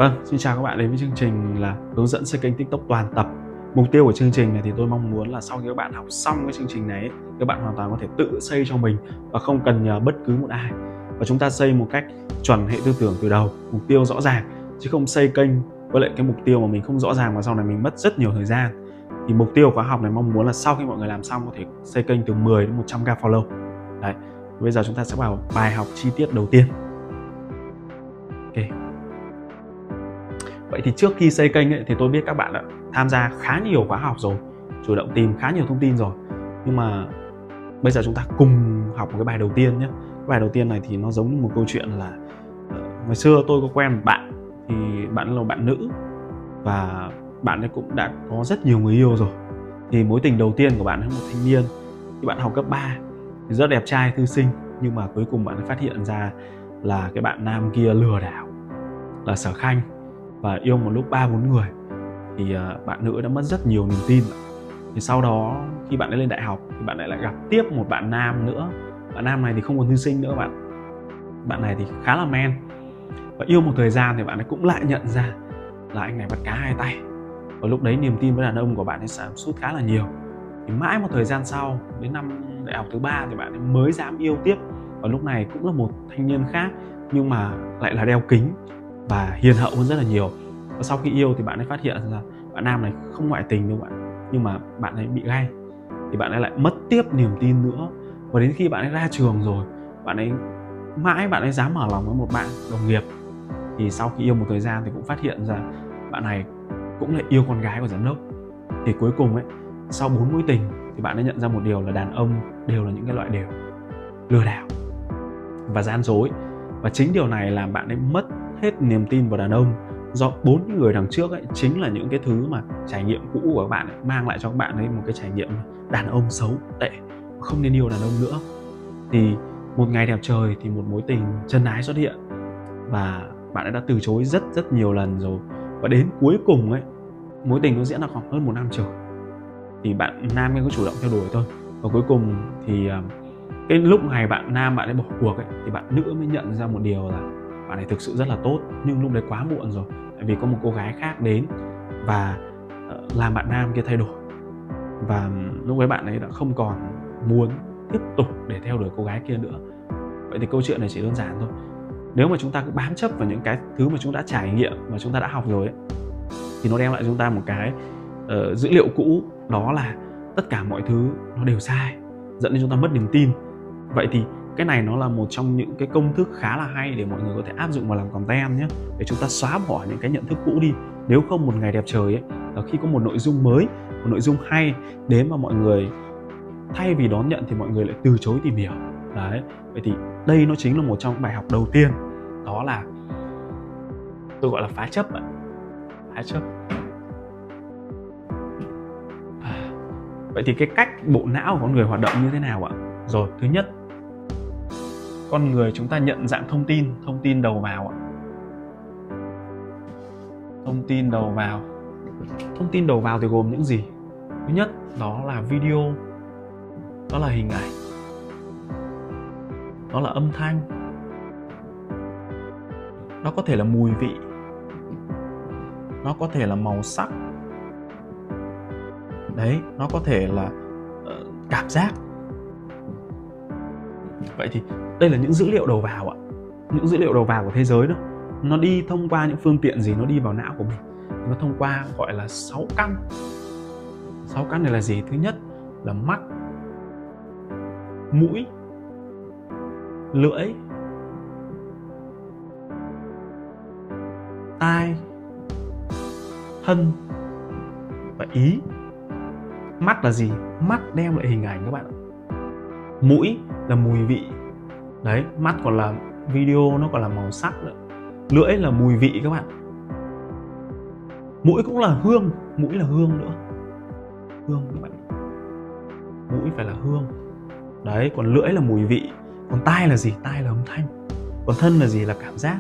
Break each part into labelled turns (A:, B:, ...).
A: Vâng, xin chào các bạn đến với chương trình là hướng dẫn xây kênh TikTok toàn tập. Mục tiêu của chương trình này thì tôi mong muốn là sau khi các bạn học xong cái chương trình này các bạn hoàn toàn có thể tự xây cho mình và không cần nhờ bất cứ một ai. Và chúng ta xây một cách chuẩn hệ tư tưởng từ đầu, mục tiêu rõ ràng, chứ không xây kênh với lại cái mục tiêu mà mình không rõ ràng và sau này mình mất rất nhiều thời gian. Thì mục tiêu của khóa học này mong muốn là sau khi mọi người làm xong có thể xây kênh từ 10 đến 100k follow. Đấy, bây giờ chúng ta sẽ vào bài học chi tiết đầu tiên. Ok. Vậy thì trước khi xây kênh ấy, thì tôi biết các bạn đã tham gia khá nhiều khóa học rồi, chủ động tìm khá nhiều thông tin rồi. Nhưng mà bây giờ chúng ta cùng học một cái bài đầu tiên nhé. Cái bài đầu tiên này thì nó giống như một câu chuyện là ngày xưa tôi có quen một bạn, thì bạn là bạn nữ và bạn ấy cũng đã có rất nhiều người yêu rồi. Thì mối tình đầu tiên của bạn ấy một thanh niên khi bạn học cấp 3 thì rất đẹp trai, thư sinh, nhưng mà cuối cùng bạn ấy phát hiện ra là cái bạn nam kia lừa đảo, là Sở Khanh, và yêu một lúc 3-4 người. Thì bạn nữ đã mất rất nhiều niềm tin. Thì sau đó khi bạn ấy lên đại học thì bạn lại gặp tiếp một bạn nam nữa. Bạn nam này thì không còn thư sinh nữa bạn này thì khá là man. Và yêu một thời gian thì bạn ấy cũng lại nhận ra là anh này bắt cá hai tay. Và lúc đấy niềm tin với đàn ông của bạn ấy giảm sút khá là nhiều. Thì mãi một thời gian sau, đến năm đại học thứ 3 thì bạn ấy mới dám yêu tiếp. Và lúc này cũng là một thanh niên khác, nhưng mà lại là đeo kính và hiền hậu hơn rất là nhiều. Và sau khi yêu thì bạn ấy phát hiện ra bạn nam này không ngoại tình đâu bạn, nhưng mà bạn ấy bị gay. Thì bạn ấy lại mất tiếp niềm tin nữa. Và đến khi bạn ấy ra trường rồi, bạn ấy dám mở lòng với một bạn đồng nghiệp. Thì sau khi yêu một thời gian thì cũng phát hiện ra bạn này cũng lại yêu con gái của giám đốc. Thì cuối cùng ấy, sau 4 mối tình thì bạn ấy nhận ra một điều là đàn ông đều là những cái loại đều lừa đảo và gian dối. Và chính điều này làm bạn ấy mất hết niềm tin vào đàn ông, do 4 người đằng trước ấy chính là những cái thứ mà trải nghiệm cũ của các bạn ấy mang lại cho các bạn ấy một cái trải nghiệm đàn ông xấu, tệ, không nên yêu đàn ông nữa. Thì một ngày đẹp trời thì một mối tình chân ái xuất hiện và bạn ấy đã từ chối rất nhiều lần rồi. Và đến cuối cùng ấy, mối tình nó diễn ra khoảng hơn 1 năm trời thì bạn nam ấy có chủ động theo đuổi thôi. Và cuối cùng thì cái lúc này bạn nam bạn ấy bỏ cuộc ấy, thì bạn nữ mới nhận ra một điều là bạn này thực sự rất là tốt, nhưng lúc đấy quá muộn rồi, tại vì có một cô gái khác đến và làm bạn nam kia thay đổi. Và lúc ấy bạn ấy đã không còn muốn tiếp tục để theo đuổi cô gái kia nữa. Vậy thì câu chuyện này chỉ đơn giản thôi. Nếu mà chúng ta cứ bám chấp vào những cái thứ mà chúng ta đã trải nghiệm và chúng ta đã học rồi ấy, thì nó đem lại cho chúng ta một cái dữ liệu cũ, đó là tất cả mọi thứ nó đều sai, dẫn đến chúng ta mất niềm tin. Vậy thì cái này nó là một trong những cái công thức khá là hay để mọi người có thể áp dụng vào làm content nhé, để chúng ta xóa bỏ những cái nhận thức cũ đi. Nếu không một ngày đẹp trời ấy, là khi có một nội dung mới, một nội dung hay đến mà mọi người thay vì đón nhận thì mọi người lại từ chối tìm hiểu. Đấy, vậy thì đây nó chính là một trong những bài học đầu tiên, đó là tôi gọi là phá chấp ạ. Phá chấp. Vậy thì cái cách bộ não của con người hoạt động như thế nào ạ? Rồi, thứ nhất, con người chúng ta nhận dạng thông tin đầu vào ạ. Thông tin đầu vào thì gồm những gì? Thứ nhất, đó là video, đó là hình ảnh, đó là âm thanh, nó có thể là mùi vị, nó có thể là màu sắc, đấy, nó có thể là cảm giác. Vậy thì đây là những dữ liệu đầu vào ạ. Những dữ liệu đầu vào của thế giới đó, nó đi thông qua những phương tiện gì? Nó đi vào não của mình. Nó thông qua gọi là 6 căn. 6 căn này là gì? Thứ nhất là mắt, mũi, lưỡi, tai, thân và ý. Mắt là gì? Mắt đem lại hình ảnh các bạn ạ. Mũi là mùi vị. Đấy, mắt còn là video, nó còn là màu sắc nữa. Lưỡi là mùi vị các bạn. Mũi cũng là hương, mũi là hương nữa. Hương các bạn. Mũi phải là hương. Đấy, còn lưỡi là mùi vị. Còn tai là gì? Tai là âm thanh. Còn thân là gì? Là cảm giác.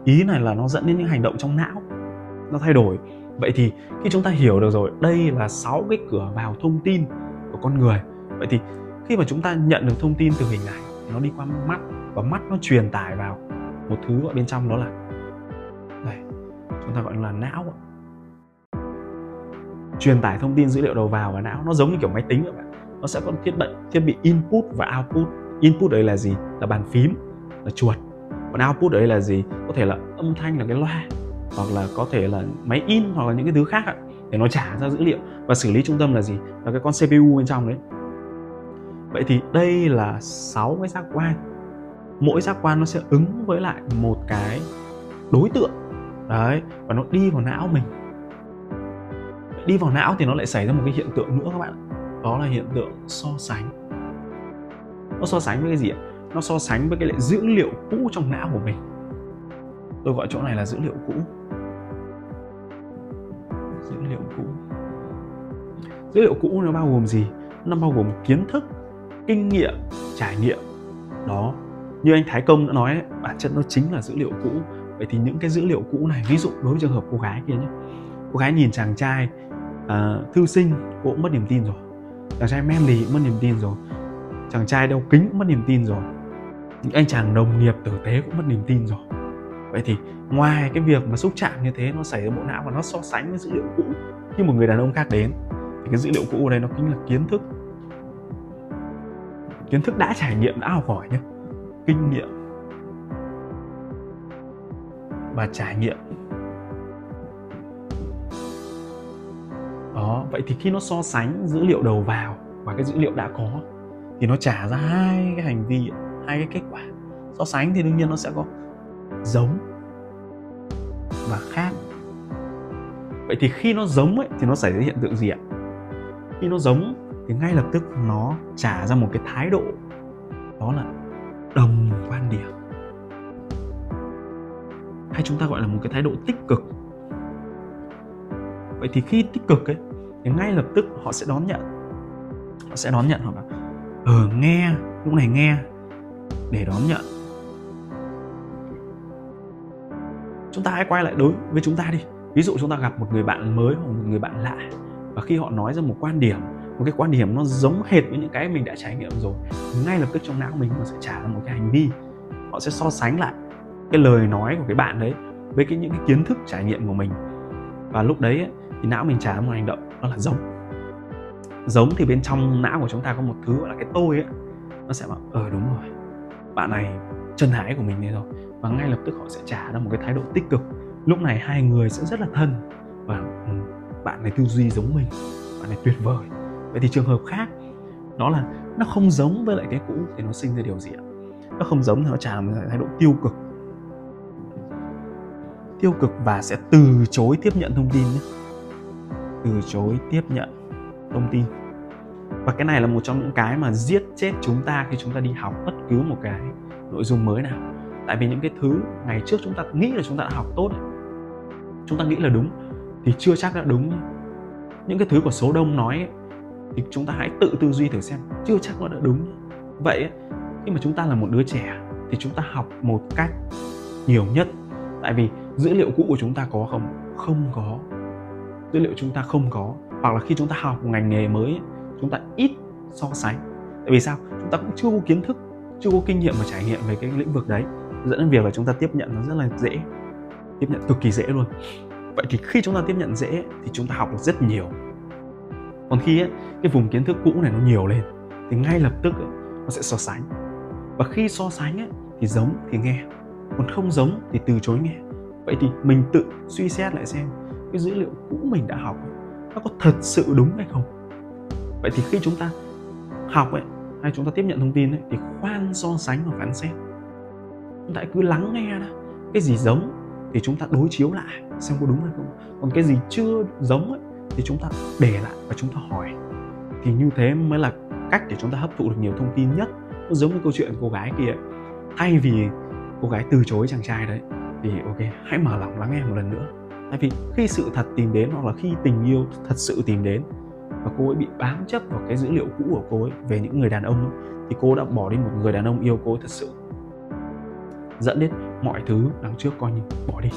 A: Ý này là nó dẫn đến những hành động trong não, nó thay đổi. Vậy thì khi chúng ta hiểu được rồi, đây là 6 cái cửa vào thông tin của con người. Vậy thì khi mà chúng ta nhận được thông tin từ hình ảnh, nó đi qua mắt, và mắt nó truyền tải vào một thứ ở bên trong, đó là chúng ta gọi là não. Truyền tải thông tin dữ liệu đầu vào não nó giống như kiểu máy tính các bạn. Nó sẽ có thiết bị input và output. Input đấy là gì? Là bàn phím, là chuột. Còn output đấy là gì? Có thể là âm thanh, là cái loa, hoặc là có thể là máy in, hoặc là những cái thứ khác ạ, để nó trả ra dữ liệu. Và xử lý trung tâm là gì? Là cái con CPU bên trong đấy. Vậy thì đây là 6 cái giác quan. Mỗi giác quan nó sẽ ứng với lại một cái đối tượng đấy, và nó đi vào não mình. Đi vào não thì nó lại xảy ra một cái hiện tượng nữa các bạn. Đó là hiện tượng so sánh. Nó so sánh với cái gì ạ? Nó so sánh với cái lại dữ liệu cũ trong não của mình. Tôi gọi chỗ này là dữ liệu cũ. Dữ liệu cũ. Dữ liệu cũ nó bao gồm gì? Nó bao gồm kiến thức, kinh nghiệm, trải nghiệm. Đó, như anh Thái Công đã nói ấy, bản chất nó chính là dữ liệu cũ. Vậy thì những cái dữ liệu cũ này, ví dụ đối với trường hợp cô gái kia nhé, cô gái nhìn chàng trai thư sinh, cô cũng mất niềm tin rồi. Chàng trai manly cũng mất niềm tin rồi. Chàng trai đeo kính cũng mất niềm tin rồi. Những anh chàng đồng nghiệp tử tế cũng mất niềm tin rồi. Vậy thì ngoài cái việc mà xúc chạm như thế nó xảy ra bộ não và nó so sánh với dữ liệu cũ, khi một người đàn ông khác đến thì cái dữ liệu cũ ở đây nó chính là kiến thức đã trải nghiệm, đã học hỏi nhé, kinh nghiệm và trải nghiệm. Đó, vậy thì khi nó so sánh dữ liệu đầu vào và cái dữ liệu đã có thì nó trả ra hai cái hành vi, hai cái kết quả. So sánh thì đương nhiên nó sẽ có giống và khác. Vậy thì khi nó giống ấy, thì nó xảy ra hiện tượng gì ạ? Khi nó giống thì ngay lập tức nó trả ra một cái thái độ, đó là đồng quan điểm, hay chúng ta gọi là một cái thái độ tích cực. Vậy thì khi tích cực ấy thì ngay lập tức họ sẽ đón nhận, họ bảo nghe, lúc này nghe để đón nhận. Chúng ta hãy quay lại đối với chúng ta đi. Ví dụ chúng ta gặp một người bạn mới hoặc một người bạn lạ, và khi họ nói ra một cái quan điểm nó giống hệt với những cái mình đã trải nghiệm rồi, ngay lập tức trong não mình nó sẽ trả ra một cái hành vi. Họ sẽ so sánh lại cái lời nói của cái bạn đấy với những cái kiến thức trải nghiệm của mình, và lúc đấy thì não mình trả ra một hành động, đó là giống. Thì bên trong não của chúng ta có một thứ gọi là cái tôi ấy, nó sẽ bảo đúng rồi, bạn này chân ái của mình đây rồi, và ngay lập tức họ sẽ trả ra một cái thái độ tích cực. Lúc này hai người sẽ rất là thân, và bạn này tư duy giống mình, bạn này tuyệt vời. Vậy thì trường hợp khác, đó là nó không giống với lại cái cũ thì nó sinh ra điều gì ạ? Nó không giống thì nó trả một thái độ tiêu cực và sẽ từ chối tiếp nhận thông tin nhé. Từ chối tiếp nhận thông tin. Và cái này là một trong những cái mà giết chết chúng ta khi chúng ta đi học bất cứ một cái nội dung mới nào. Tại vì những cái thứ ngày trước chúng ta nghĩ là chúng ta đã học tốt ấy, chúng ta nghĩ là đúng thì chưa chắc đã đúng. Những cái thứ của số đông nói ấy, thì chúng ta hãy tự tư duy thử xem, chưa chắc nó đã đúng. Vậy ấy, khi mà chúng ta là một đứa trẻ thì chúng ta học một cách nhiều nhất. Tại vì dữ liệu cũ của chúng ta có không? Không có. Dữ liệu chúng ta không có. Hoặc là khi chúng ta học một ngành nghề mới ấy, chúng ta ít so sánh. Tại vì sao? Chúng ta cũng chưa có kiến thức, chưa có kinh nghiệm và trải nghiệm về cái lĩnh vực đấy, dẫn đến việc là chúng ta tiếp nhận nó rất là dễ, tiếp nhận cực kỳ dễ luôn. Vậy thì khi chúng ta tiếp nhận dễ thì chúng ta học được rất nhiều. Còn khi ấy, cái vùng kiến thức cũ này nó nhiều lên thì ngay lập tức ấy, nó sẽ so sánh. Và khi so sánh ấy, thì giống thì nghe, còn không giống thì từ chối nghe. Vậy thì mình tự suy xét lại xem cái dữ liệu cũ mình đã học ấy, nó có thật sự đúng hay không. Vậy thì khi chúng ta học ấy, hay chúng ta tiếp nhận thông tin ấy, thì khoan so sánh và phán xét. Chúng ta cứ lắng nghe đã. Cái gì giống thì chúng ta đối chiếu lại xem có đúng hay không. Còn cái gì chưa giống ấy, thì chúng ta để lại và chúng ta hỏi. Thì như thế mới là cách để chúng ta hấp thụ được nhiều thông tin nhất. Nó giống như câu chuyện cô gái kia ấy. Thay vì cô gái từ chối chàng trai đấy thì ok, hãy mở lòng lắng nghe một lần nữa. Tại vì khi sự thật tìm đến, hoặc là khi tình yêu thật sự tìm đến, và cô ấy bị bám chấp vào cái dữ liệu cũ của cô ấy về những người đàn ông ấy, thì cô đã bỏ đi một người đàn ông yêu cô ấy thật sự, dẫn đến mọi thứ đằng trước coi như bỏ đi.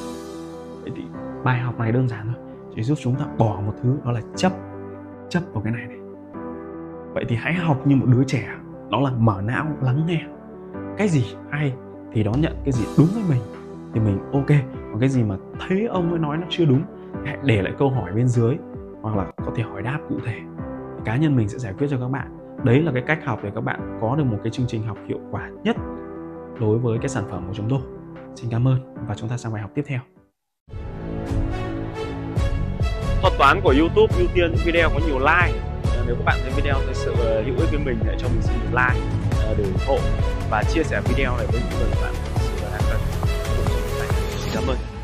A: Vậy thì bài học này đơn giản thôi, chỉ giúp chúng ta bỏ một thứ, đó là chấp vào cái này. Vậy thì hãy học như một đứa trẻ, đó là mở não lắng nghe. Cái gì hay thì đón nhận, cái gì đúng với mình thì mình ok. Còn cái gì mà thấy ông ấy nói nó chưa đúng, hãy để lại câu hỏi bên dưới, hoặc là có thể hỏi đáp cụ thể, cá nhân mình sẽ giải quyết cho các bạn. Đấy là cái cách học để các bạn có được một cái chương trình học hiệu quả nhất đối với cái sản phẩm của chúng tôi. Xin cảm ơn và chúng ta sang bài học tiếp theo. Thuật toán của YouTube ưu tiên những video có nhiều like. Nếu các bạn thấy video thực sự hữu ích với mình, hãy cho mình xin một like để ủng hộ và chia sẻ video này với những người bạn thực sự là đang cần. Xin cảm ơn.